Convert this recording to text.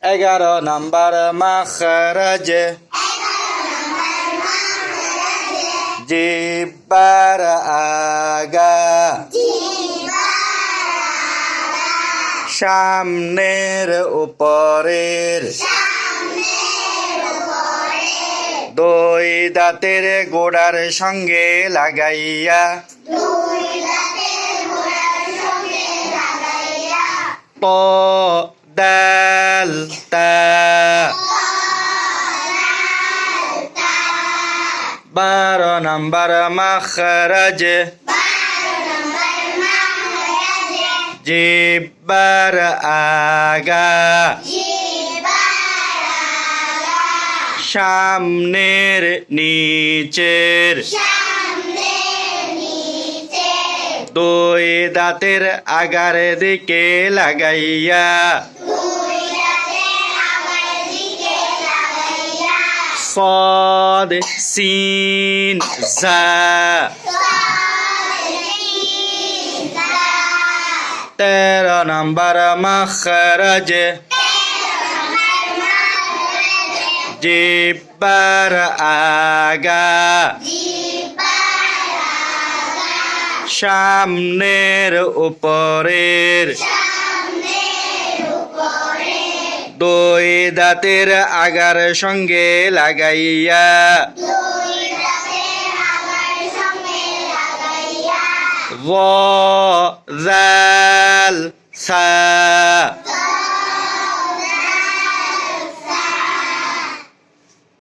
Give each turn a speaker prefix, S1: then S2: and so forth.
S1: 11 নম্বর মাখরাজ জিহ্বার আগা সামনের উপরের দুই দাঁতের গোড়ার সঙ্গে লাগাইয়া ত দাল তা 12 নম্বর মাখরাজ জিহ্বার আগা সামনের নিচের দুই দাঁতের আগার দিকে লাগাইয়া صاد سين زا 13 নম্বর মাখরাজ জিহ্বার আগা সামনের উপরের দুই দাঁতের আগার সঙ্গে লাগাইয়া য জাল সা